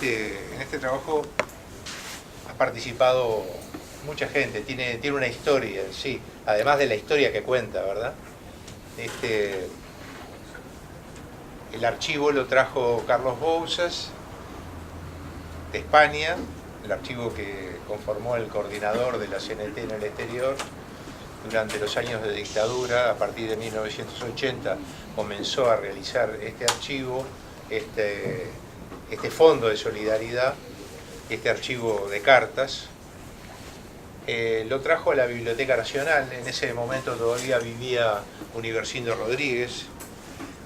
en este trabajo ha participado mucha gente, tiene una historia en sí, además de la historia que cuenta, ¿verdad? El archivo lo trajo Carlos Bouzas, de España, el archivo que conformó el coordinador de la CNT en el exterior durante los años de dictadura. A partir de 1980 comenzó a realizar este archivo, este fondo de solidaridad, este archivo de cartas. Lo trajo a la Biblioteca Nacional. En ese momento todavía vivía Universindo Rodríguez.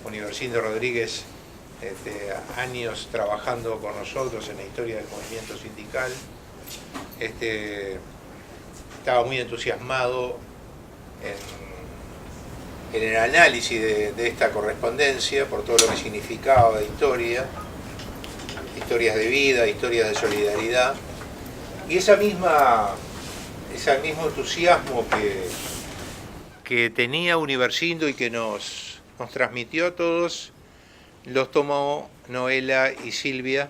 Universindo Rodríguez, años trabajando con nosotros en la historia del movimiento sindical. Estaba muy entusiasmado en el análisis de esta correspondencia por todo lo que significaba de historia, historias de vida, historias de solidaridad. Y ese mismo entusiasmo que tenía Universindo y que nos transmitió a todos, los tomó Noela y Silvia,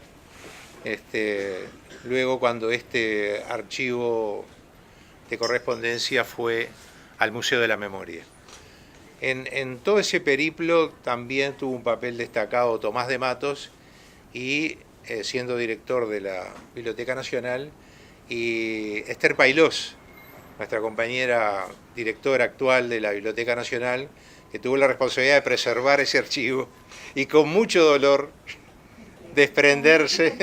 luego cuando este archivo de correspondencia fue al Museo de la Memoria. En todo ese periplo también tuvo un papel destacado Tomás de Matos, y siendo director de la Biblioteca Nacional, y Esther Pailós, nuestra compañera directora actual de la Biblioteca Nacional, que tuvo la responsabilidad de preservar ese archivo y con mucho dolor desprenderse,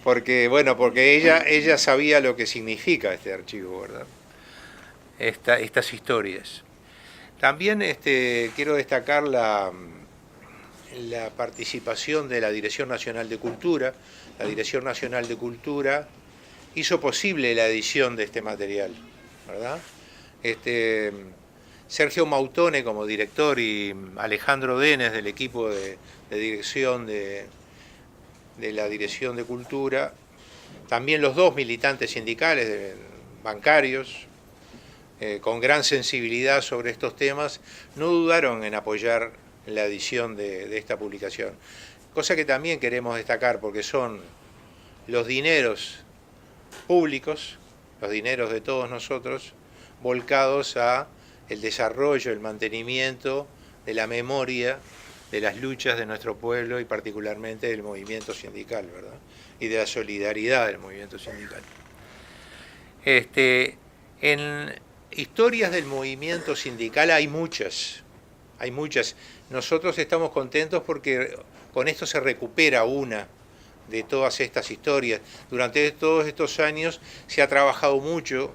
porque ella sabía lo que significa este archivo, ¿verdad? Estas historias. También quiero destacar la participación de la Dirección Nacional de Cultura. La Dirección Nacional de Cultura hizo posible la edición de este material, ¿verdad? Sergio Mautone como director y Alejandro Denes del equipo de dirección de la Dirección de Cultura, también los dos militantes sindicales, bancarios, con gran sensibilidad sobre estos temas, no dudaron en apoyar la edición de esta publicación. Cosa que también queremos destacar, porque son los dineros públicos, los dineros de todos nosotros, volcados a el desarrollo, el mantenimiento de la memoria de las luchas de nuestro pueblo y particularmente del movimiento sindical, ¿verdad? Y de la solidaridad del movimiento sindical. En historias del movimiento sindical hay muchas. Nosotros estamos contentos porque con esto se recupera una de todas estas historias. Durante todos estos años se ha trabajado mucho,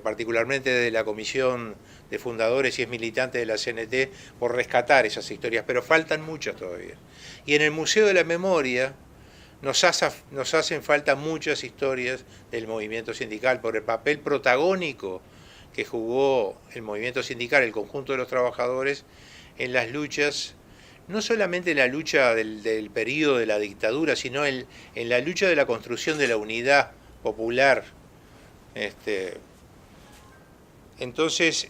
particularmente desde la Comisión de Fundadores y es militante de la CNT, por rescatar esas historias, pero faltan muchas todavía. Y en el Museo de la Memoria nos hacen falta muchas historias del movimiento sindical por el papel protagónico que jugó el movimiento sindical, el conjunto de los trabajadores, en las luchas, no solamente la lucha del periodo de la dictadura, sino en la lucha de la construcción de la unidad popular. Entonces,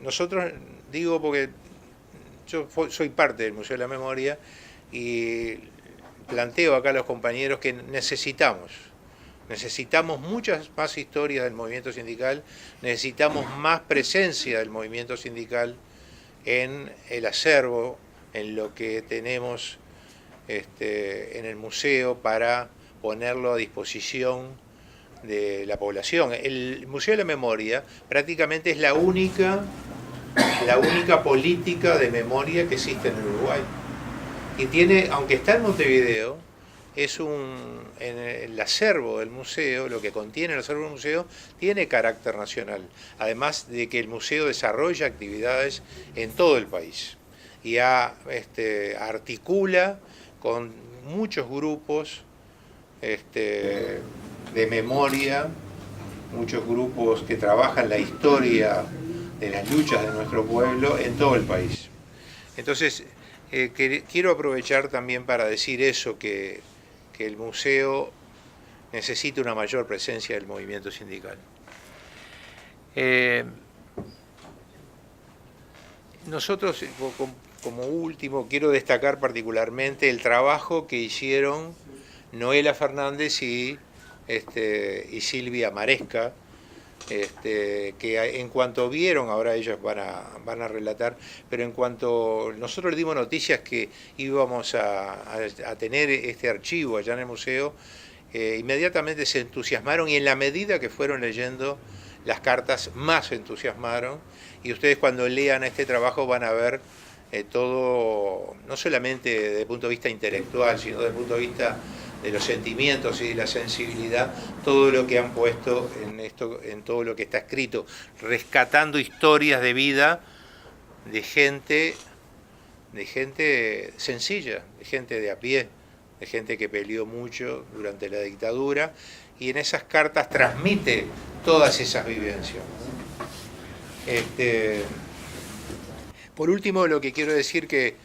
nosotros, digo porque yo soy parte del Museo de la Memoria y planteo acá a los compañeros que necesitamos muchas más historias del movimiento sindical, necesitamos más presencia del movimiento sindical en el acervo, en lo que tenemos en el museo para ponerlo a disposición de la población. El Museo de la Memoria prácticamente es la única política de memoria que existe en el Uruguay. Y tiene, aunque está en Montevideo, en el acervo del museo, lo que contiene el acervo del museo, tiene carácter nacional. Además de que el museo desarrolla actividades en todo el país y articula con muchos grupos de memoria, muchos grupos que trabajan la historia de las luchas de nuestro pueblo en todo el país. Entonces, quiero aprovechar también para decir eso, que el museo necesita una mayor presencia del movimiento sindical. Nosotros, como último, quiero destacar particularmente el trabajo que hicieron Noela Fernández y Silvia Maresca, que en cuanto vieron, ahora ellos van a relatar, pero en cuanto nosotros les dimos noticias que íbamos a tener este archivo allá en el museo, inmediatamente se entusiasmaron y en la medida que fueron leyendo las cartas más se entusiasmaron, y ustedes cuando lean este trabajo van a ver todo, no solamente desde el punto de vista intelectual, sino desde el punto de vista de los sentimientos y de la sensibilidad, todo lo que han puesto en todo lo que está escrito, rescatando historias de vida de gente sencilla, de gente de a pie, de gente que peleó mucho durante la dictadura, y en esas cartas transmite todas esas vivencias. Por último, lo que quiero decir que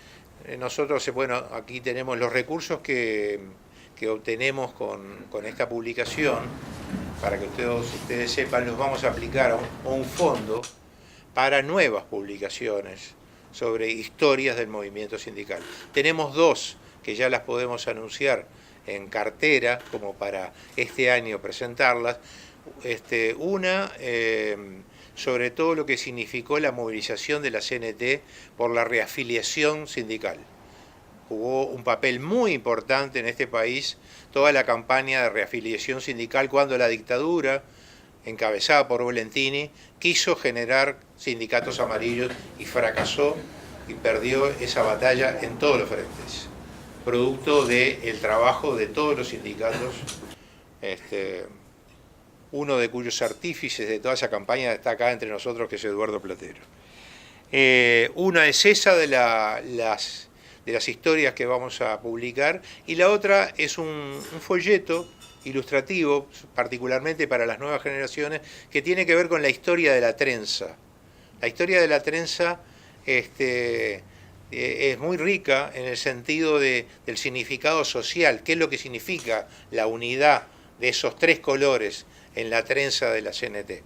nosotros, bueno, aquí tenemos los recursos que obtenemos con esta publicación, para que ustedes sepan, los vamos a aplicar a un fondo para nuevas publicaciones sobre historias del movimiento sindical. Tenemos dos que ya las podemos anunciar en cartera, como para este año presentarlas. Una sobre todo lo que significó la movilización de la CNT por la reafiliación sindical. Jugó un papel muy importante en este país toda la campaña de reafiliación sindical cuando la dictadura, encabezada por Volentini, quiso generar sindicatos amarillos y fracasó y perdió esa batalla en todos los frentes, producto del trabajo de todos los sindicatos, uno de cuyos artífices de toda esa campaña está acá entre nosotros, que es Eduardo Platero. Una es esa de las historias que vamos a publicar, y la otra es un folleto ilustrativo, particularmente para las nuevas generaciones, que tiene que ver con la historia de la trenza. La historia de la trenza es muy rica en el sentido del significado social, qué es lo que significa la unidad de esos tres colores en la trenza de la CNT,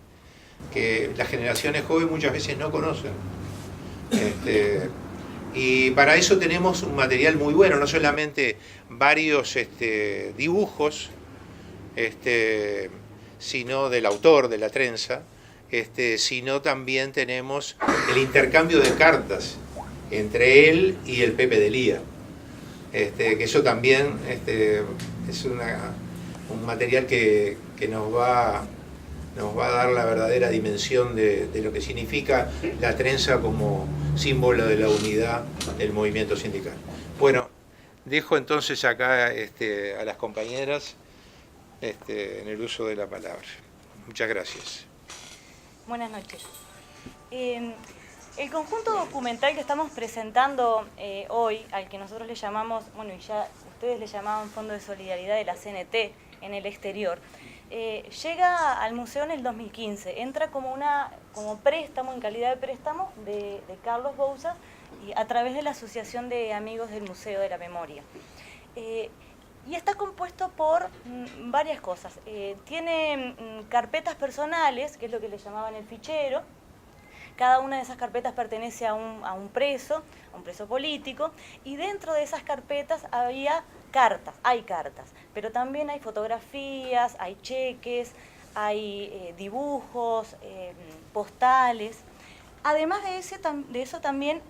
que las generaciones jóvenes muchas veces no conocen. Y para eso tenemos un material muy bueno, no solamente varios dibujos, sino del autor de la trenza, sino también tenemos el intercambio de cartas entre él y el Pepe de Lía, que eso también es un material que nos va a dar la verdadera dimensión de lo que significa la trenza como símbolo de la unidad del movimiento sindical. Bueno, dejo entonces acá a las compañeras en el uso de la palabra. Muchas gracias. Buenas noches. El conjunto documental que estamos presentando hoy, al que nosotros le llamamos, bueno, y ya ustedes le llamaban Fondo de Solidaridad de la CNT en el exterior, llega al museo en el 2015, entra como préstamo, en calidad de préstamo de Carlos Bouzas, y a través de la Asociación de Amigos del Museo de la Memoria. Y está compuesto por varias cosas. Tiene carpetas personales, que es lo que le llamaban el fichero. Cada una de esas carpetas pertenece a un preso político, y dentro de esas carpetas hay cartas, pero también hay fotografías, hay cheques, hay dibujos, postales. Además de eso también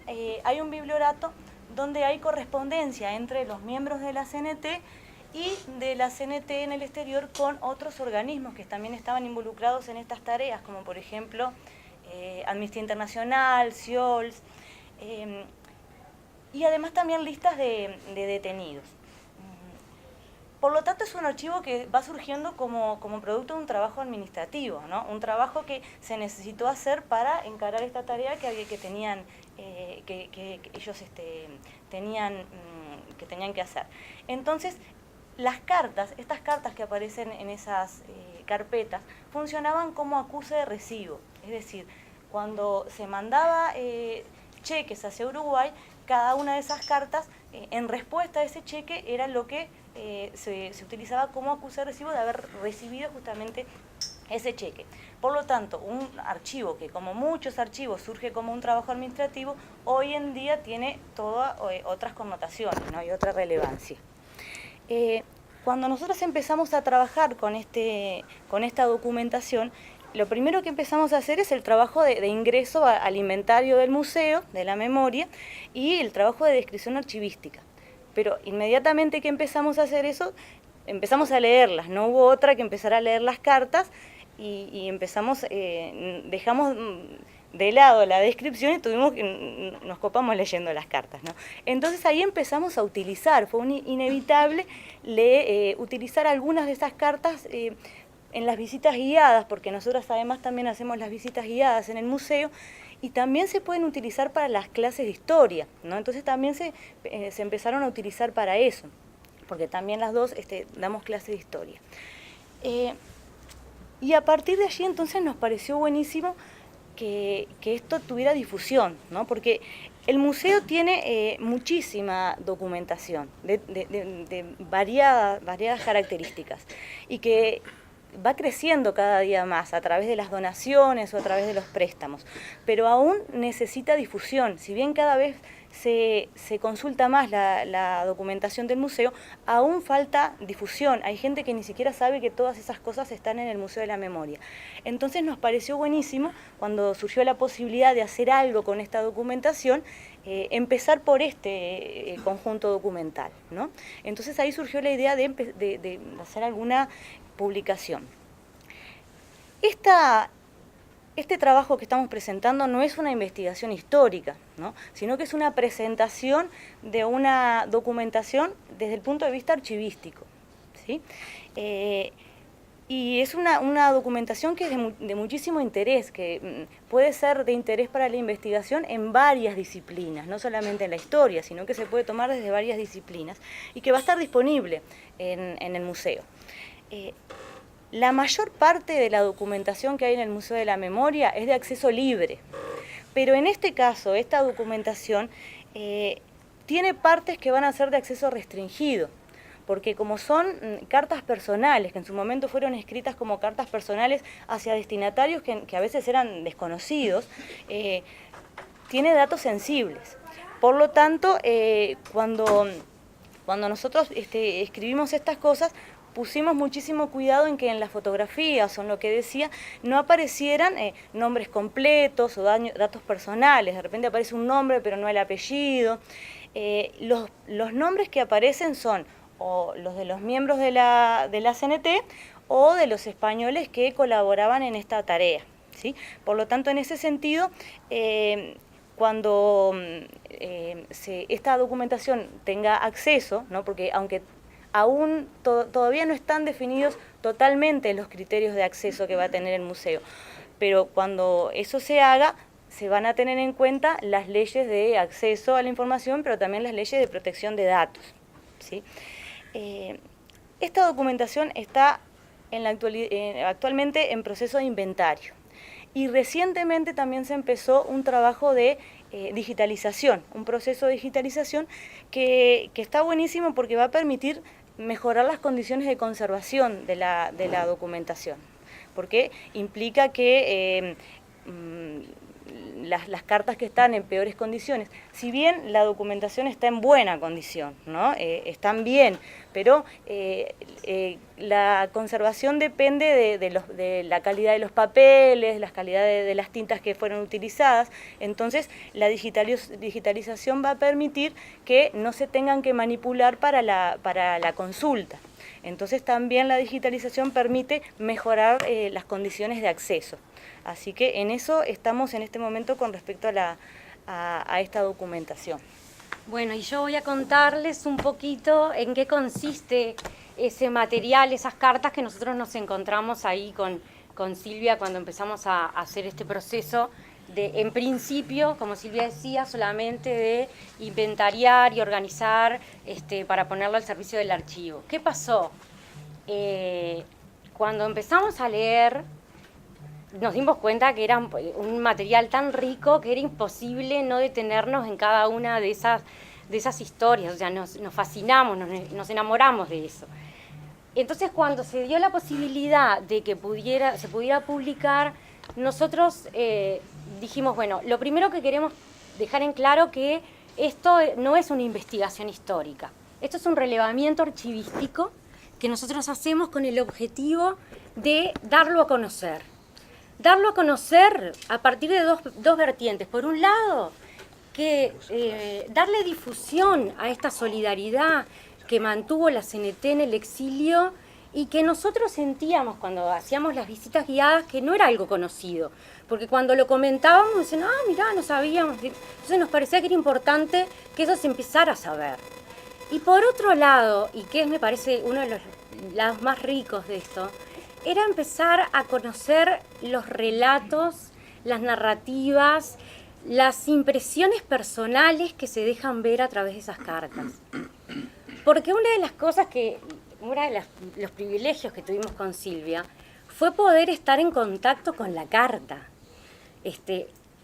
hay un bibliorato donde hay correspondencia entre los miembros de la CNT y de la CNT en el exterior con otros organismos que también estaban involucrados en estas tareas, como por ejemplo Amnistía Internacional, CIOLS, y además también listas de detenidos. Por lo tanto, es un archivo que va surgiendo como producto de un trabajo administrativo, ¿no? Un trabajo que se necesitó hacer para encarar esta tarea que ellos tenían que hacer. Entonces, estas cartas que aparecen en esas carpetas, funcionaban como acuse de recibo. Es decir, cuando se mandaba cheques hacia Uruguay, cada una de esas cartas, en respuesta a ese cheque, era lo que se utilizaba como acuse de recibo de haber recibido justamente ese cheque. Por lo tanto, un archivo que, como muchos archivos, surge como un trabajo administrativo, hoy en día tiene todas otras connotaciones, ¿no? Y otra relevancia. Cuando nosotros empezamos a trabajar con esta documentación, lo primero que empezamos a hacer es el trabajo de ingreso al inventario del museo, de la memoria, y el trabajo de descripción archivística. Pero inmediatamente que empezamos a hacer eso, empezamos a leerlas, no hubo otra que empezar a leer las cartas y empezamos, dejamos de lado la descripción y nos copamos leyendo las cartas, ¿no? Entonces ahí empezamos a utilizar, fue inevitable utilizar algunas de esas cartas en las visitas guiadas, porque nosotros además también hacemos las visitas guiadas en el museo, y también se pueden utilizar para las clases de historia, ¿no? Entonces también se empezaron a utilizar para eso, porque también las dos damos clases de historia. Y a partir de allí entonces nos pareció buenísimo que esto tuviera difusión, ¿no? Porque el museo tiene muchísima documentación de variadas características y que va creciendo cada día más a través de las donaciones o a través de los préstamos, pero aún necesita difusión. Si bien cada vez se consulta más la documentación del museo, aún falta difusión. Hay gente que ni siquiera sabe que todas esas cosas están en el Museo de la Memoria. Entonces nos pareció buenísimo, cuando surgió la posibilidad de hacer algo con esta documentación, empezar por este conjunto documental, ¿no? Entonces ahí surgió la idea de hacer alguna publicación. Este trabajo que estamos presentando no es una investigación histórica, ¿no? Sino que es una presentación de una documentación desde el punto de vista archivístico, ¿sí? Y es una documentación que es de muchísimo interés, que puede ser de interés para la investigación en varias disciplinas, no solamente en la historia, sino que se puede tomar desde varias disciplinas y que va a estar disponible en el museo. La mayor parte de la documentación que hay en el Museo de la Memoria es de acceso libre, pero en este caso, esta documentación tiene partes que van a ser de acceso restringido, porque como son cartas personales, que en su momento fueron escritas como cartas personales hacia destinatarios que a veces eran desconocidos, tiene datos sensibles. Por lo tanto, cuando nosotros escribimos estas cosas, pusimos muchísimo cuidado en que en las fotografías o en lo que decía no aparecieran nombres completos o datos personales. De repente aparece un nombre pero no el apellido. Los nombres que aparecen son o los de los miembros de la CNT o de los españoles que colaboraban en esta tarea, ¿sí? Por lo tanto, en ese sentido, cuando esta documentación tenga acceso, ¿no? Porque aunque aún todavía no están definidos totalmente los criterios de acceso que va a tener el museo, pero cuando eso se haga, se van a tener en cuenta las leyes de acceso a la información, pero también las leyes de protección de datos, ¿sí? Esta documentación está actualmente en proceso de inventario y recientemente también se empezó un trabajo de digitalización, un proceso de digitalización que está buenísimo porque va a permitir mejorar las condiciones de conservación de la documentación, porque implica que las cartas que están en peores condiciones, si bien la documentación está en buena condición, ¿no? Están bien, pero la conservación depende de la calidad de los papeles, la calidad de las tintas que fueron utilizadas. Entonces la digitalización va a permitir que no se tengan que manipular para la consulta. Entonces también la digitalización permite mejorar las condiciones de acceso. Así que en eso estamos en este momento con respecto a esta documentación. Bueno, y yo voy a contarles un poquito en qué consiste ese material, esas cartas que nosotros nos encontramos ahí con Silvia cuando empezamos a hacer este proceso de, en principio, como Silvia decía, solamente de inventariar y organizar para ponerlo al servicio del archivo. ¿Qué pasó? Cuando empezamos a leer, nos dimos cuenta que era un material tan rico que era imposible no detenernos en cada una de esas historias. O sea, nos fascinamos, nos enamoramos de eso. entonces cuando se dio la posibilidad de que se pudiera publicar, nosotros dijimos, bueno, lo primero que queremos dejar en claro que esto no es una investigación histórica, esto es un relevamiento archivístico que nosotros hacemos con el objetivo de darlo a conocer. Darlo a conocer a partir de dos vertientes. Por un lado, que darle difusión a esta solidaridad que mantuvo la CNT en el exilio y que nosotros sentíamos cuando hacíamos las visitas guiadas que no era algo conocido. Porque cuando lo comentábamos, decían, mirá, no sabíamos. Entonces nos parecía que era importante que eso se empezara a saber. Y por otro lado, y que me parece uno de los lados más ricos de esto, era empezar a conocer los relatos, las narrativas, las impresiones personales que se dejan ver a través de esas cartas. Porque una de las cosas los privilegios que tuvimos con Silvia fue poder estar en contacto con la carta.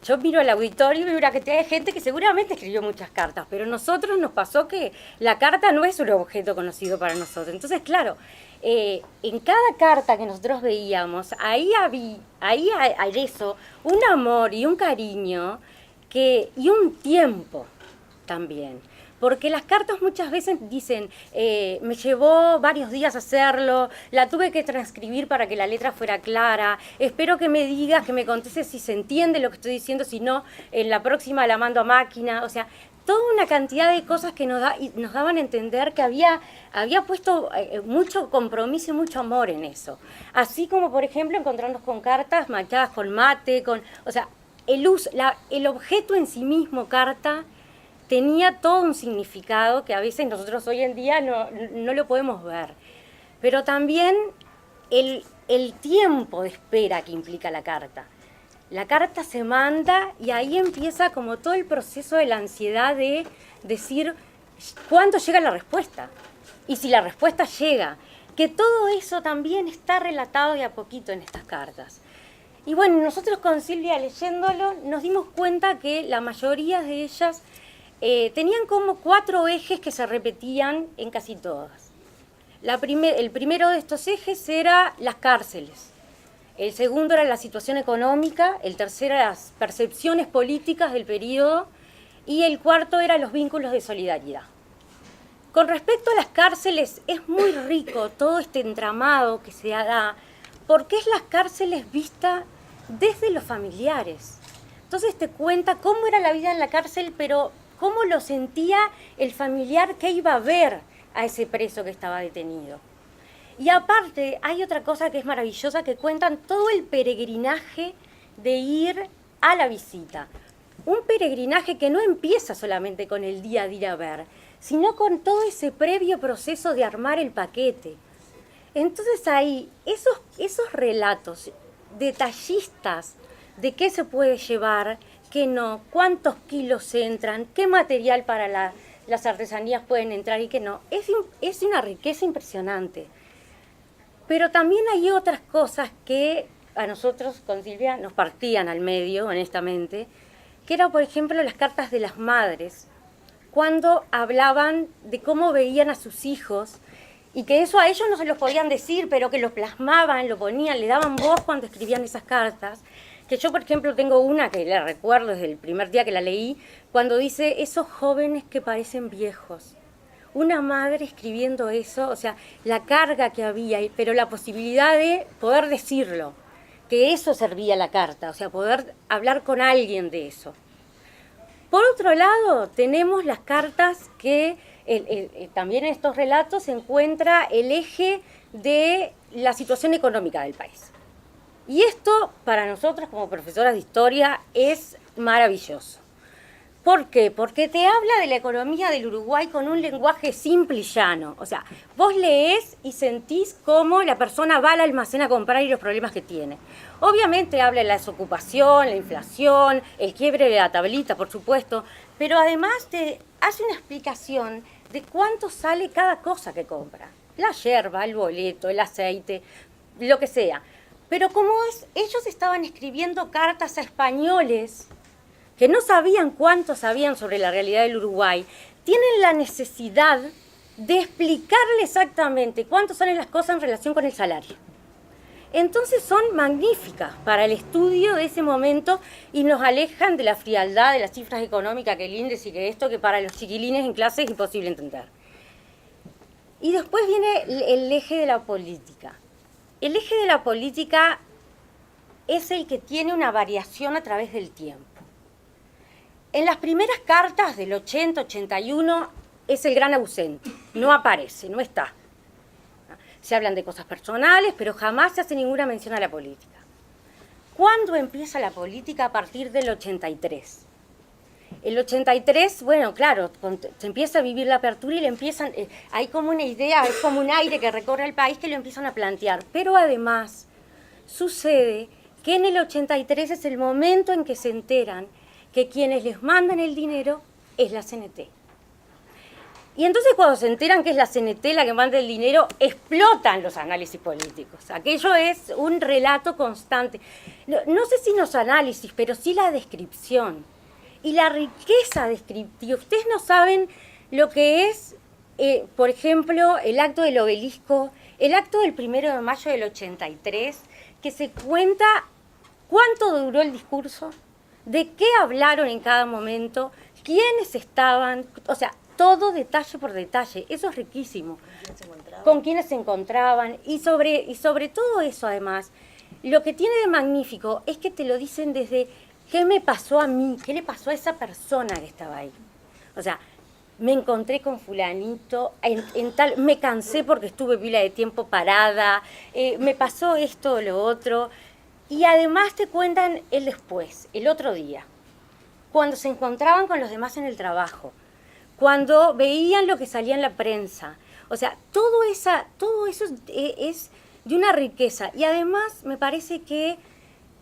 Yo miro al auditorio y veo una cantidad de gente que seguramente escribió muchas cartas, pero a nosotros nos pasó que la carta no es un objeto conocido para nosotros. Entonces, claro, en cada carta que nosotros veíamos, ahí hay eso, un amor y un cariño y un tiempo también. Porque las cartas muchas veces dicen, me llevó varios días hacerlo, la tuve que transcribir para que la letra fuera clara, espero que me digas, que me contestes si se entiende lo que estoy diciendo, si no, en la próxima la mando a máquina. O sea, toda una cantidad de cosas que nos daban a entender que había puesto mucho compromiso y mucho amor en eso. Así como, por ejemplo, encontrarnos con cartas manchadas con mate, o sea, el objeto en sí mismo, carta, tenía todo un significado que a veces nosotros hoy en día no lo podemos ver. Pero también el tiempo de espera que implica la carta. La carta se manda y ahí empieza como todo el proceso de la ansiedad de decir cuándo llega la respuesta y si la respuesta llega. Que todo eso también está relatado de a poquito en estas cartas. Y bueno, nosotros con Silvia leyéndolo nos dimos cuenta que la mayoría de ellas tenían como 4 ejes que se repetían en casi todas. El primero de estos ejes era las cárceles, el segundo era la situación económica, el tercero era las percepciones políticas del periodo y el cuarto era los vínculos de solidaridad. Con respecto a las cárceles, es muy rico todo este entramado que se da, porque es las cárceles vistas desde los familiares. Entonces te cuenta cómo era la vida en la cárcel, pero cómo lo sentía el familiar que iba a ver a ese preso que estaba detenido. Y aparte, hay otra cosa que es maravillosa, que cuentan todo el peregrinaje de ir a la visita. Un peregrinaje que no empieza solamente con el día de ir a ver, sino con todo ese previo proceso de armar el paquete. Entonces ahí, esos relatos detallistas de qué se puede llevar, qué no, cuántos kilos entran, qué material para las artesanías pueden entrar y qué no. Es una riqueza impresionante. Pero también hay otras cosas que a nosotros con Silvia nos partían al medio, honestamente, que eran, por ejemplo, las cartas de las madres, cuando hablaban de cómo veían a sus hijos, y que eso a ellos no se los podían decir, pero que lo plasmaban, lo ponían, le daban voz cuando escribían esas cartas. Que yo, por ejemplo, tengo una que la recuerdo desde el primer día que la leí, cuando dice, esos jóvenes que parecen viejos. Una madre escribiendo eso, o sea, la carga que había, pero la posibilidad de poder decirlo, que eso servía la carta, o sea, poder hablar con alguien de eso. Por otro lado, tenemos las cartas que también en estos relatos se encuentra el eje de la situación económica del país. Y esto, para nosotros como profesoras de historia, es maravilloso. ¿Por qué? Porque te habla de la economía del Uruguay con un lenguaje simple y llano. O sea, vos leés y sentís cómo la persona va al almacén a comprar y los problemas que tiene. Obviamente habla de la desocupación, la inflación, el quiebre de la tablita, por supuesto, pero además te hace una explicación de cuánto sale cada cosa que compra. La yerba, el boleto, el aceite, lo que sea. Pero ellos estaban escribiendo cartas a españoles que no sabían cuánto sabían sobre la realidad del Uruguay, tienen la necesidad de explicarle exactamente cuánto salen las cosas en relación con el salario. Entonces son magníficas para el estudio de ese momento y nos alejan de la frialdad de las cifras económicas, que el índice y que esto, que para los chiquilines en clase es imposible entender. Y después viene el eje de la política. El eje de la política es el que tiene una variación a través del tiempo. En las primeras cartas del 80, 81 es el gran ausente, no aparece, no está. Se hablan de cosas personales, pero jamás se hace ninguna mención a la política. ¿Cuándo empieza la política? A partir del 83. El 83, bueno, claro, se empieza a vivir la apertura y le empiezan, hay como una idea, es como un aire que recorre el país que lo empiezan a plantear. Pero además sucede que en el 83 es el momento en que se enteran que quienes les mandan el dinero es la CNT. Y entonces cuando se enteran que es la CNT la que manda el dinero, explotan los análisis políticos. Aquello es un relato constante. No sé si los análisis, pero sí la descripción. Y la riqueza descriptiva. Ustedes no saben lo que es, por ejemplo, el acto del Obelisco, el acto del 1 de mayo del 83, que se cuenta cuánto duró el discurso, de qué hablaron en cada momento, quiénes estaban, o sea, todo detalle por detalle. Eso es riquísimo. Con quiénes se encontraban. Y sobre todo eso, además, lo que tiene de magnífico es que te lo dicen desde qué me pasó a mí, qué le pasó a esa persona que estaba ahí. O sea, me encontré con fulanito, me cansé porque estuve pila de tiempo parada, me pasó esto o lo otro. Y además te cuentan el después, el otro día, cuando se encontraban con los demás en el trabajo, cuando veían lo que salía en la prensa. O sea, todo eso es de una riqueza. Y además me parece que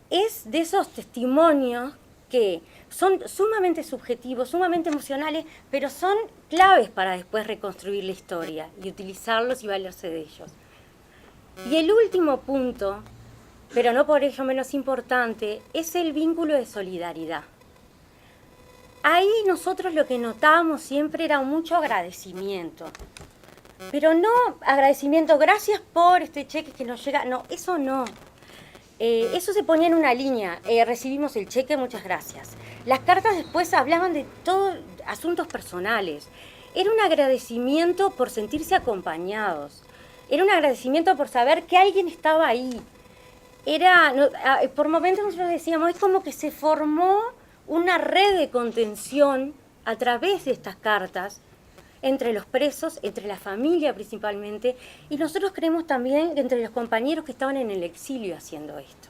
es de esos testimonios que son sumamente subjetivos, sumamente emocionales, pero son claves para después reconstruir la historia y utilizarlos y valerse de ellos. Y el último punto, pero no por ello menos importante, es el vínculo de solidaridad. Ahí nosotros lo que notábamos siempre era mucho agradecimiento. Pero no agradecimiento, gracias por este cheque que nos llega. No, eso no. Eso se ponía en una línea. Recibimos el cheque, muchas gracias. Las cartas después hablaban de todos asuntos personales. Era un agradecimiento por sentirse acompañados. Era un agradecimiento por saber que alguien estaba ahí. Por momentos nosotros decíamos, es como que se formó una red de contención a través de estas cartas entre los presos, entre la familia principalmente, y nosotros creemos también entre los compañeros que estaban en el exilio haciendo esto.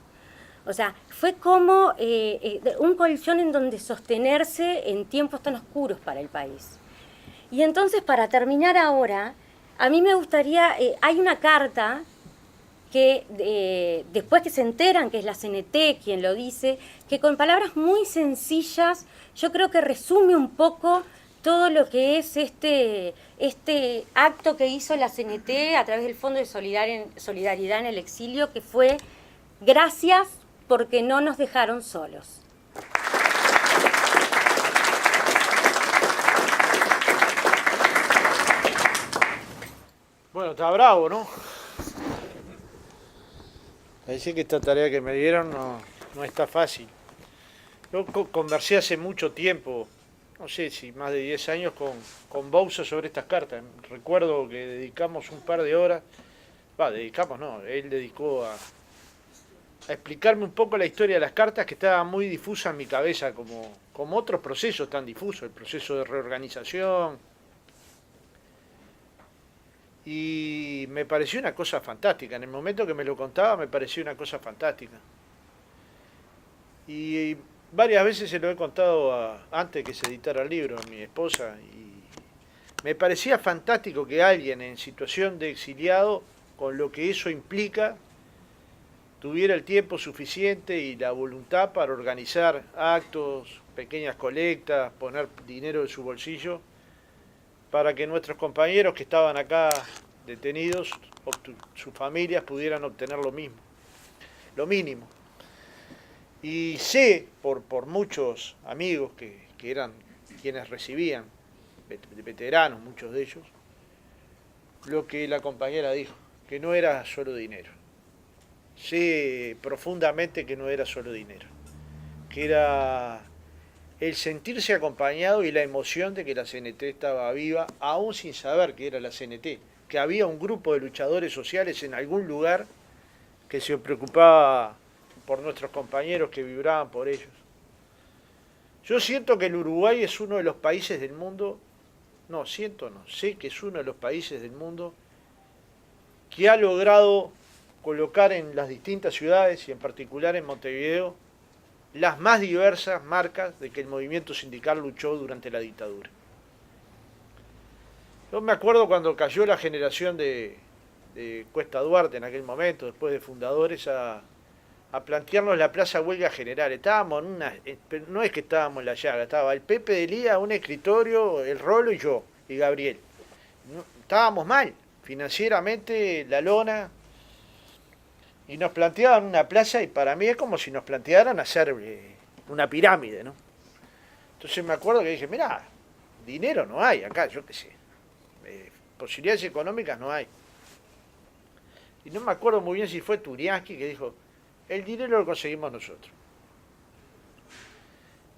O sea, fue como un colchón en donde sostenerse en tiempos tan oscuros para el país. Y entonces, para terminar ahora, a mí me gustaría, hay una carta que después que se enteran que es la CNT quien lo dice, que con palabras muy sencillas, yo creo que resume un poco todo lo que es este acto que hizo la CNT a través del Fondo de Solidaridad en el Exilio, que fue gracias porque no nos dejaron solos. Bueno, está bravo, ¿no? Parece que esta tarea que me dieron no está fácil. Yo conversé hace mucho tiempo, no sé si más de 10 años, con Bouza sobre estas cartas. Recuerdo que dedicamos un par de horas, él dedicó a explicarme un poco la historia de las cartas, que estaba muy difusa en mi cabeza, como otros procesos tan difusos, el proceso de reorganización. Y me pareció una cosa fantástica. En el momento que me lo contaba me pareció una cosa fantástica. Y varias veces se lo he contado antes que se editara el libro a mi esposa. Y me parecía fantástico que alguien en situación de exiliado, con lo que eso implica, tuviera el tiempo suficiente y la voluntad para organizar actos, pequeñas colectas, poner dinero de su bolsillo, para que nuestros compañeros que estaban acá detenidos, sus familias pudieran obtener lo mismo, lo mínimo. Y sé por muchos amigos que eran quienes recibían, veteranos muchos de ellos, lo que la compañera dijo, que no era solo dinero. Sé profundamente que no era solo dinero, que era el sentirse acompañado y la emoción de que la CNT estaba viva, aún sin saber que era la CNT, que había un grupo de luchadores sociales en algún lugar que se preocupaba por nuestros compañeros, que vibraban por ellos. Yo siento que el Uruguay es uno de los países del mundo, sé que es uno de los países del mundo que ha logrado colocar en las distintas ciudades, y en particular en Montevideo, las más diversas marcas de que el movimiento sindical luchó durante la dictadura. Yo me acuerdo cuando cayó la generación de Cuesta Duarte en aquel momento, después de fundadores, a plantearnos la Plaza Huelga General. Estábamos no es que estábamos en la llaga, estaba el Pepe de Lía, un escritorio, el Rolo y yo, y Gabriel. Estábamos mal, financieramente, la lona, y nos planteaban una plaza, y para mí es como si nos plantearan hacer una pirámide, ¿no? Entonces me acuerdo que dije, mirá, dinero no hay acá, yo qué sé, posibilidades económicas no hay. Y no me acuerdo muy bien si fue Turiansky que dijo, el dinero lo conseguimos nosotros.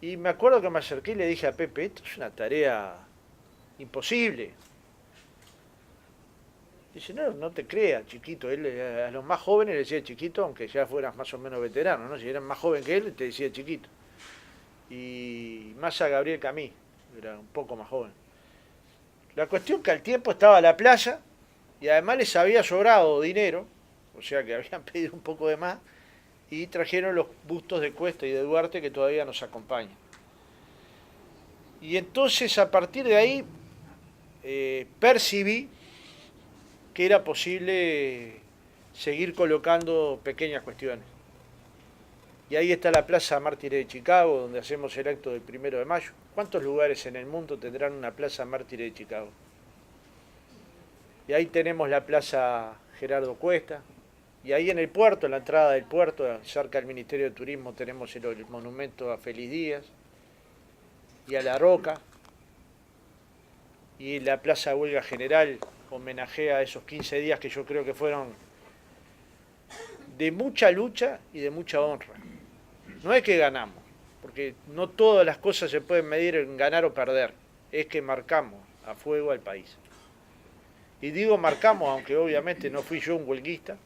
Y me acuerdo que me acerqué y le dije a Pepe, esto es una tarea imposible. Dice, no te creas, chiquito. Él a los más jóvenes le decía chiquito, aunque ya fueras más o menos veterano, ¿no? Si eran más joven que él, te decía chiquito. Y más a Gabriel que a mí, era un poco más joven. La cuestión que al tiempo estaba la playa, y además les había sobrado dinero, o sea que habían pedido un poco de más, y trajeron los bustos de Cuesta y de Duarte que todavía nos acompañan. Y entonces a partir de ahí percibí que era posible seguir colocando pequeñas cuestiones. Y ahí está la Plaza Mártires de Chicago, donde hacemos el acto del 1 de mayo. ¿Cuántos lugares en el mundo tendrán una Plaza Mártires de Chicago? Y ahí tenemos la Plaza Gerardo Cuesta. Y ahí en el puerto, en la entrada del puerto, cerca del Ministerio de Turismo, tenemos el monumento a Félix Díaz y a La Roca. Y la Plaza Huelga General homenajea a esos 15 días que yo creo que fueron de mucha lucha y de mucha honra. No es que ganamos, porque no todas las cosas se pueden medir en ganar o perder, es que marcamos a fuego al país. Y digo marcamos, aunque obviamente no fui yo un huelguista,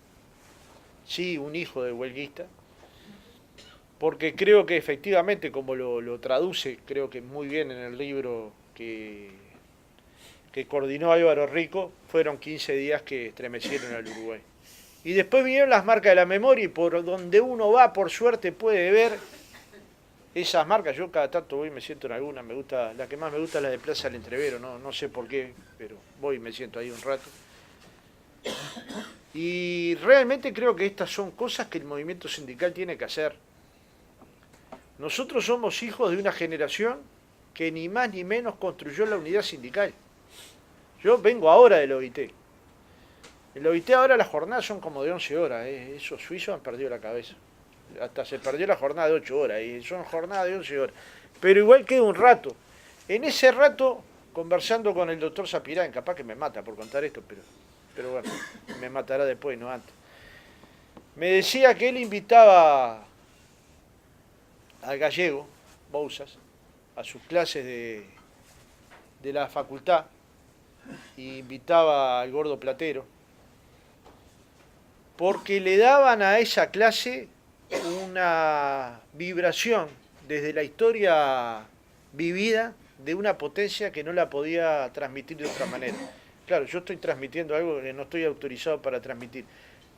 sí un hijo de huelguista, porque creo que efectivamente, como lo traduce, creo que muy bien en el libro que coordinó Álvaro Rico, fueron 15 días que estremecieron al Uruguay. Y después vinieron las marcas de la memoria, y por donde uno va, por suerte, puede ver esas marcas. Yo cada tanto voy y me siento en alguna, me gusta, la que más me gusta es la de Plaza del Entrevero, no sé por qué, pero voy y me siento ahí un rato. Y realmente creo que estas son cosas que el movimiento sindical tiene que hacer. Nosotros somos hijos de una generación que ni más ni menos construyó la unidad sindical. Yo vengo ahora del OIT. El OIT ahora las jornadas son como de 11 horas. Esos suizos han perdido la cabeza. Hasta se perdió la jornada de 8 horas y son jornadas de 11 horas. Pero igual queda un rato. En ese rato, conversando con el doctor Zapirán, capaz que me mata por contar esto, pero bueno, me matará después, no antes. Me decía que él invitaba al gallego, Bouzas, a sus clases de la facultad, y invitaba al gordo Platero, porque le daban a esa clase una vibración desde la historia vivida de una potencia que no la podía transmitir de otra manera. Claro, yo estoy transmitiendo algo que no estoy autorizado para transmitir.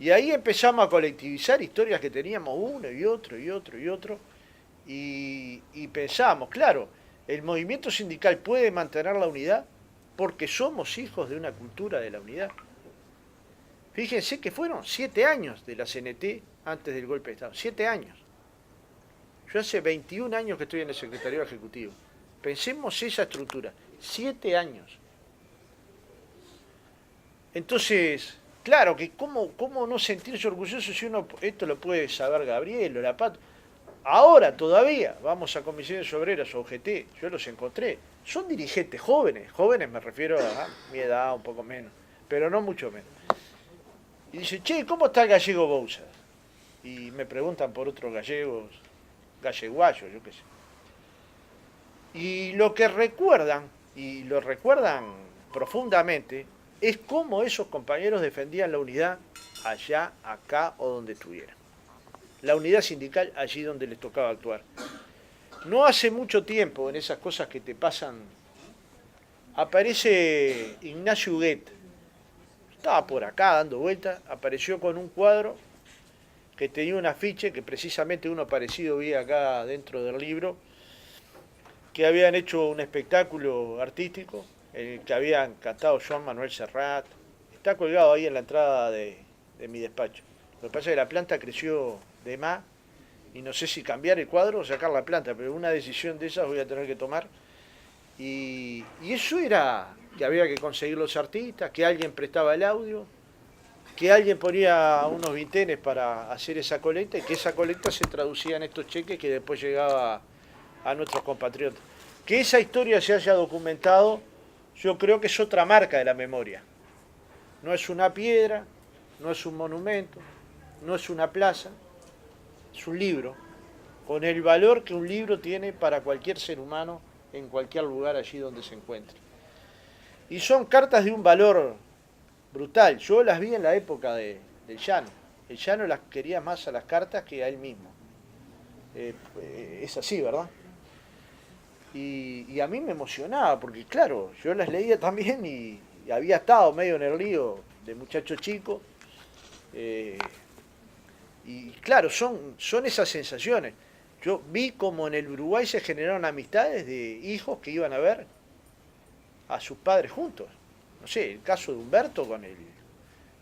Y ahí empezamos a colectivizar historias que teníamos uno y otro y otro y otro, y pensamos, claro, el movimiento sindical puede mantener la unidad porque somos hijos de una cultura de la unidad. Fíjense que fueron 7 años de la CNT antes del golpe de Estado. 7 años. Yo hace 21 años que estoy en el Secretariado Ejecutivo. Pensemos esa estructura. 7 años. Entonces, claro, que cómo no sentirse orgulloso si uno, esto lo puede saber Gabriel o la Pato. Ahora todavía vamos a comisiones obreras o OGT, yo los encontré. Son dirigentes jóvenes me refiero a mi edad, un poco menos. pero no mucho menos. Y dice, che, ¿cómo está el gallego Bouza? Y me preguntan por otros gallegos, galleguayos, yo qué sé. Y lo que recuerdan, y lo recuerdan profundamente, es cómo esos compañeros defendían la unidad allá, acá o donde estuvieran. La unidad sindical allí donde les tocaba actuar. No hace mucho tiempo, en esas cosas que te pasan, aparece Ignacio Huguet. Estaba por acá dando vueltas, apareció con un cuadro que tenía un afiche, que precisamente uno parecido vi acá dentro del libro, que habían hecho un espectáculo artístico, en el que habían cantado Joan Manuel Serrat. Está colgado ahí en la entrada de mi despacho. Lo que pasa es que la planta creció de más, y no sé si cambiar el cuadro o sacar la planta, pero una decisión de esas voy a tener que tomar. Y eso era que había que conseguir los artistas, que alguien prestaba el audio, que alguien ponía unos vintenes para hacer esa colecta y que esa colecta se traducía en estos cheques que después llegaba a nuestros compatriotas. Que esa historia se haya documentado, yo creo que es otra marca de la memoria. No es una piedra, no es un monumento, no es una plaza, es un libro, con el valor que un libro tiene para cualquier ser humano en cualquier lugar allí donde se encuentre. Y son cartas de un valor brutal. Yo las vi en la época del Llano. El Llano las quería más a las cartas que a él mismo. Es así, ¿verdad? Y a mí me emocionaba, porque claro, yo las leía también y había estado medio en el lío de muchacho chico. Y claro, son esas sensaciones. Yo vi como en el Uruguay se generaron amistades de hijos que iban a ver a sus padres juntos. No sé, el caso de Humberto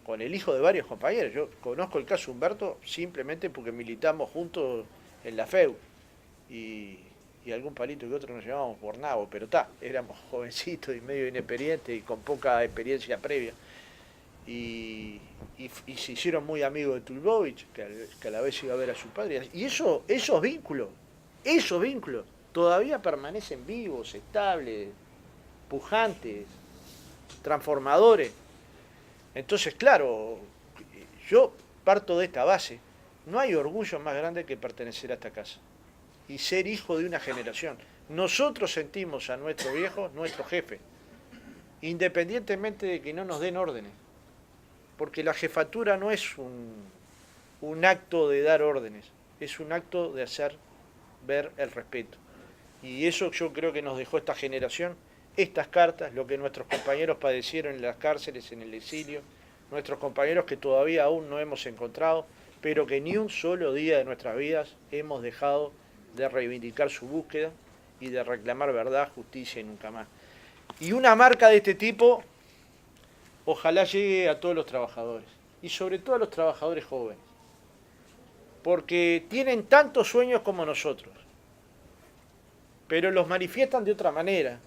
con el hijo de varios compañeros. Yo conozco el caso de Humberto simplemente porque militamos juntos en la FEU. Y algún palito que otro nos llamábamos por nabo, pero éramos jovencitos y medio inexperientes y con poca experiencia previa. Y se hicieron muy amigos de Tulbovich, que a la vez iba a ver a su padre. Y esos vínculos todavía permanecen vivos, estables, pujantes, transformadores. Entonces, claro, yo parto de esta base. No hay orgullo más grande que pertenecer a esta casa y ser hijo de una generación. Nosotros sentimos a nuestro viejo, nuestro jefe, independientemente de que no nos den órdenes. Porque la jefatura no es un acto de dar órdenes, es un acto de hacer ver el respeto. Y eso yo creo que nos dejó esta generación, estas cartas, lo que nuestros compañeros padecieron en las cárceles, en el exilio, nuestros compañeros que todavía aún no hemos encontrado, pero que ni un solo día de nuestras vidas hemos dejado de reivindicar su búsqueda y de reclamar verdad, justicia y nunca más. Y una marca de este tipo ojalá llegue a todos los trabajadores, y sobre todo a los trabajadores jóvenes, porque tienen tantos sueños como nosotros, pero los manifiestan de otra manera,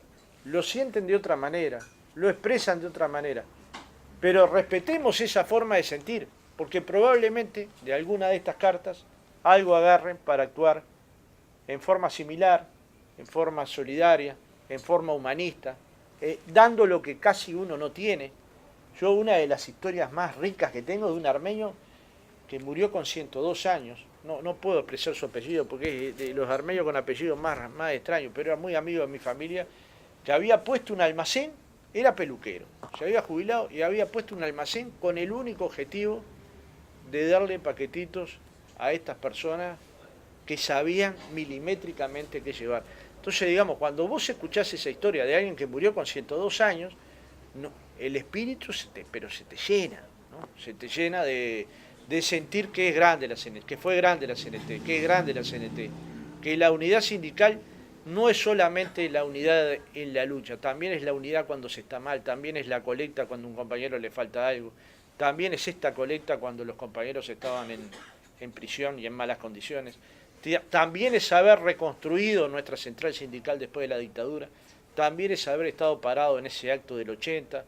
lo sienten de otra manera, lo expresan de otra manera, pero respetemos esa forma de sentir, porque probablemente de alguna de estas cartas algo agarren para actuar en forma similar, en forma solidaria, en forma humanista, dando lo que casi uno no tiene. Yo una de las historias más ricas que tengo de un armenio que murió con 102 años, no puedo expresar su apellido porque es de los armenios con apellidos más extraños, pero era muy amigo de mi familia, que había puesto un almacén, era peluquero, se había jubilado y había puesto un almacén con el único objetivo de darle paquetitos a estas personas que sabían milimétricamente qué llevar. Entonces, digamos, cuando vos escuchás esa historia de alguien que murió con 102 años, el espíritu se te llena, ¿no? Se te llena de sentir que es grande la CNT, que fue grande la CNT, que es grande la CNT, que la unidad sindical no es solamente la unidad en la lucha, también es la unidad cuando se está mal, también es la colecta cuando a un compañero le falta algo, también es esta colecta cuando los compañeros estaban en prisión y en malas condiciones, también es haber reconstruido nuestra central sindical después de la dictadura, también es haber estado parado en ese acto del 80,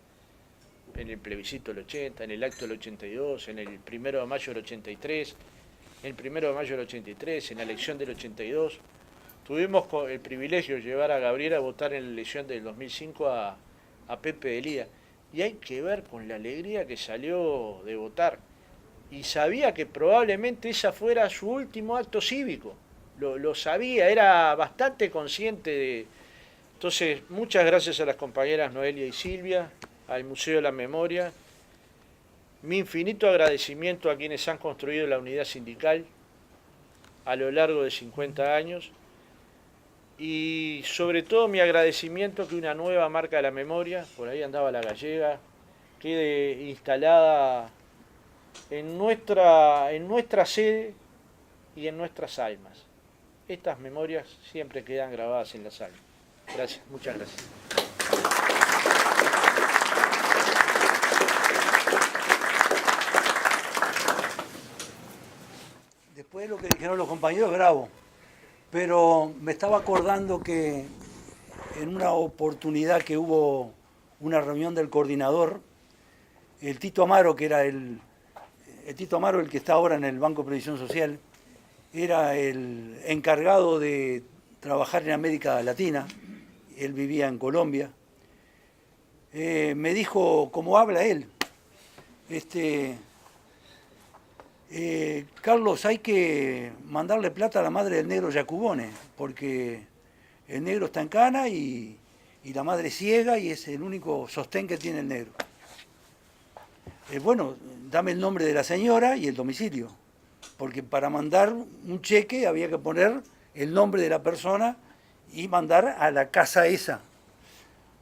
en el plebiscito del 80, en el acto del 82, en el 1 de mayo del 83, en el 1 de mayo del 83, en la elección del 82. Tuvimos el privilegio de llevar a Gabriela a votar en la elección del 2005 a Pepe Delía. y hay que ver con la alegría que salió de votar. Y sabía que probablemente esa fuera su último acto cívico. Lo sabía, era bastante consciente de... Entonces, muchas gracias a las compañeras Noelia y Silvia, al Museo de la Memoria. Mi infinito agradecimiento a quienes han construido la unidad sindical a lo largo de 50 años. Y sobre todo mi agradecimiento que una nueva marca de la memoria, por ahí andaba la gallega, quede instalada en nuestra sede y en nuestras almas. Estas memorias siempre quedan grabadas en las almas. Gracias, muchas gracias. Después de lo que dijeron los compañeros, bravo. Pero me estaba acordando que en una oportunidad que hubo una reunión del coordinador, el Tito Amaro, que era el Tito Amaro, el que está ahora en el Banco de Previsión Social, era el encargado de trabajar en América Latina, él vivía en Colombia. Me dijo, ¿cómo habla él? Carlos, hay que mandarle plata a la madre del negro Jacubone, porque el negro está en cana y la madre es ciega y es el único sostén que tiene el negro. Bueno, dame el nombre de la señora y el domicilio, porque para mandar un cheque había que poner el nombre de la persona y mandar a la casa esa.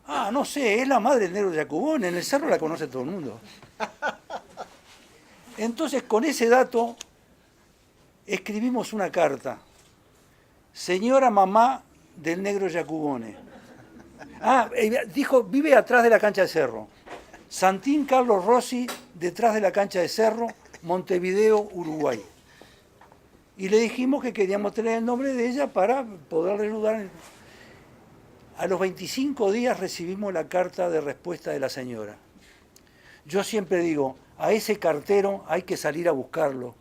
Ah, no sé, es la madre del negro Jacubone, en el cerro la conoce todo el mundo. Entonces, con ese dato, escribimos una carta. Señora mamá del negro Jacubone. Dijo, vive atrás de la cancha de Cerro. Santín Carlos Rossi, detrás de la cancha de Cerro, Montevideo, Uruguay. Y le dijimos que queríamos tener el nombre de ella para poderle ayudar. A los 25 días recibimos la carta de respuesta de la señora. Yo siempre digo, a ese cartero hay que salir a buscarlo,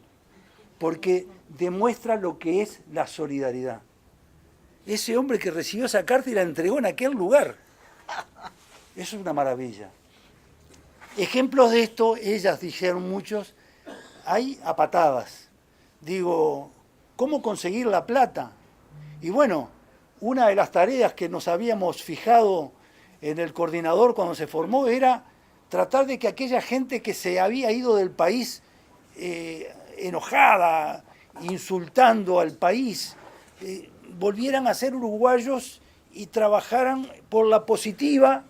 porque demuestra lo que es la solidaridad. Ese hombre que recibió esa carta y la entregó en aquel lugar. Eso es una maravilla. Ejemplos de esto, ellas dijeron muchos, hay a patadas. Digo, ¿cómo conseguir la plata? Y bueno, una de las tareas que nos habíamos fijado en el coordinador cuando se formó era tratar de que aquella gente que se había ido del país enojada, insultando al país, volvieran a ser uruguayos y trabajaran por la positiva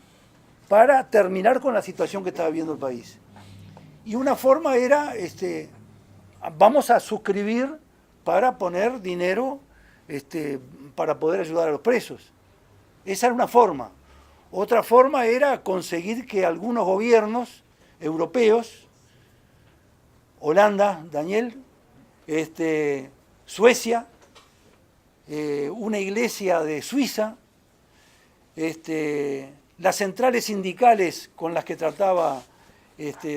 para terminar con la situación que estaba viviendo el país. Y una forma era, vamos a suscribir para poner dinero para poder ayudar a los presos. Esa era una forma. Otra forma era conseguir que algunos gobiernos europeos, Holanda, Daniel, Suecia, una iglesia de Suiza, las centrales sindicales con las que trataba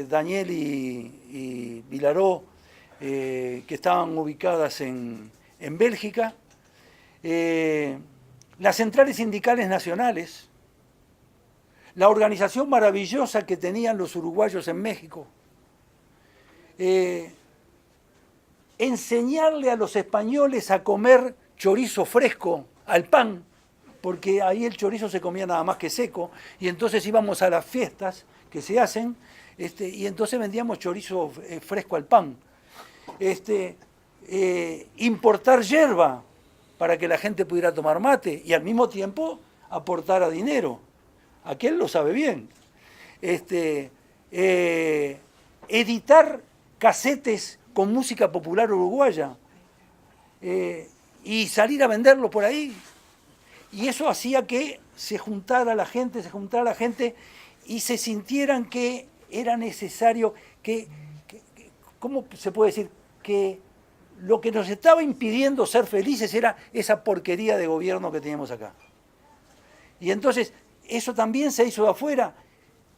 Daniel y Vilaró, que estaban ubicadas en Bélgica, las centrales sindicales nacionales, la organización maravillosa que tenían los uruguayos en México, enseñarle a los españoles a comer chorizo fresco al pan, porque ahí el chorizo se comía nada más que seco, y entonces íbamos a las fiestas que se hacen, y entonces vendíamos chorizo fresco al pan. Importar yerba para que la gente pudiera tomar mate, y al mismo tiempo aportar a dinero. Aquel lo sabe bien. Editar casetes con música popular uruguaya y salir a venderlo por ahí. Y eso hacía que se juntara la gente y se sintieran que era necesario ¿cómo se puede decir? Que lo que nos estaba impidiendo ser felices era esa porquería de gobierno que teníamos acá. Y entonces, eso también se hizo de afuera.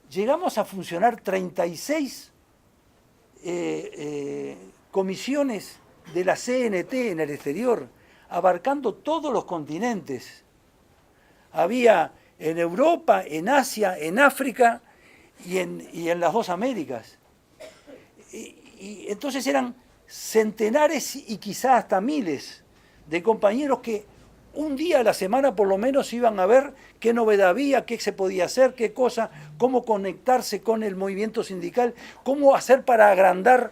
Llegamos a funcionar 36 comisiones de la CNT en el exterior, abarcando todos los continentes. Había en Europa, en Asia, en África, y en las dos Américas. Y entonces eran centenares y quizás hasta miles de compañeros que un día a la semana por lo menos iban a ver qué novedad había, qué se podía hacer, qué cosa, cómo conectarse con el movimiento sindical, cómo hacer para agrandar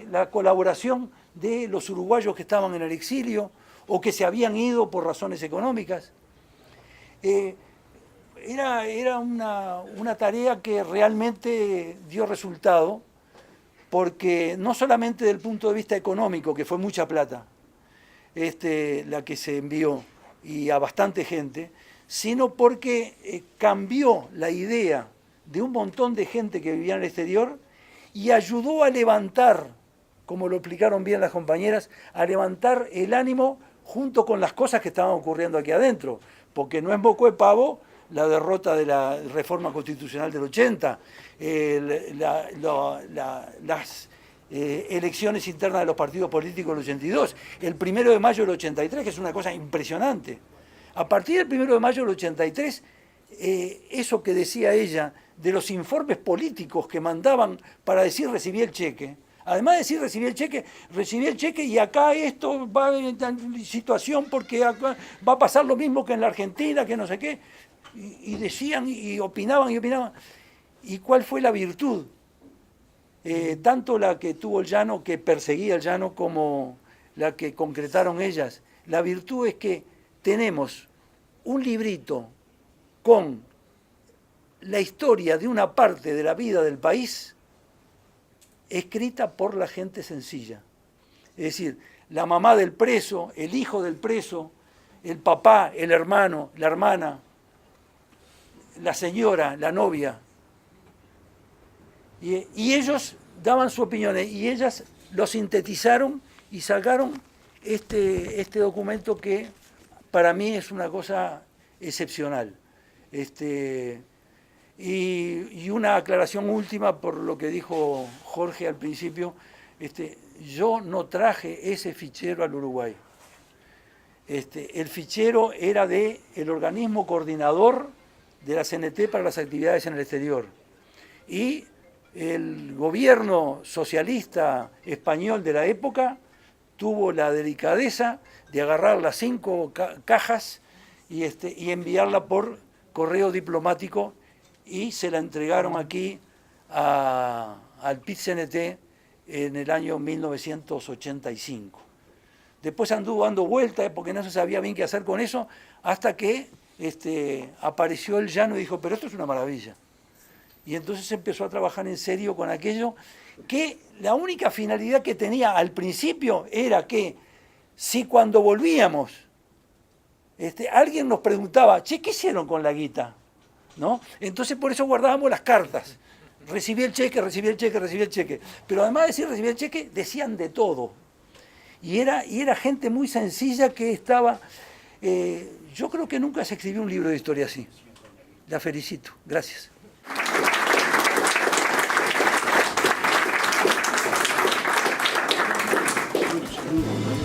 la colaboración de los uruguayos que estaban en el exilio o que se habían ido por razones económicas. Era una tarea que realmente dio resultado, porque no solamente desde el punto de vista económico, que fue mucha plata, la que se envió y a bastante gente, sino porque cambió la idea de un montón de gente que vivía en el exterior y ayudó a levantar, como lo explicaron bien las compañeras, a levantar el ánimo junto con las cosas que estaban ocurriendo aquí adentro, porque no es moco de pavo la derrota de la reforma constitucional del 80, las elecciones internas de los partidos políticos del 82, el 1 de mayo del 83, que es una cosa impresionante. A partir del 1 de mayo del 83, eso que decía ella, de los informes políticos que mandaban para decir recibí el cheque, además de decir recibí el cheque y acá esto va en situación porque acá va a pasar lo mismo que en la Argentina, que no sé qué, y decían y opinaban. ¿Y cuál fue la virtud? Tanto la que tuvo el Llano, que perseguía el Llano, como la que concretaron ellas. La virtud es que tenemos un librito con la historia de una parte de la vida del país escrita por la gente sencilla. Es decir, la mamá del preso, el hijo del preso, el papá, el hermano, la hermana, la señora, la novia. Y ellos daban sus opiniones y ellas lo sintetizaron y sacaron este documento que para mí es una cosa excepcional. Y una aclaración última por lo que dijo Jorge al principio. Yo no traje ese fichero al Uruguay. El fichero era del organismo coordinador de la CNT para las actividades en el exterior. Y el gobierno socialista español de la época tuvo la delicadeza de agarrar las 5 cajas y enviarla por correo diplomático y se la entregaron aquí al PIT-CNT en el año 1985. Después anduvo dando vueltas porque no se sabía bien qué hacer con eso, hasta que apareció el Llano y dijo, pero esto es una maravilla. Y entonces empezó a trabajar en serio con aquello, que la única finalidad que tenía al principio era que si cuando volvíamos alguien nos preguntaba, che, ¿qué hicieron con la guita? ¿No? Entonces por eso guardábamos las cartas. Recibí el cheque, recibí el cheque, recibí el cheque. Pero además de decir recibí el cheque, decían de todo. Y era gente muy sencilla que estaba... yo creo que nunca se escribió un libro de historia así. La felicito. Gracias. Salud.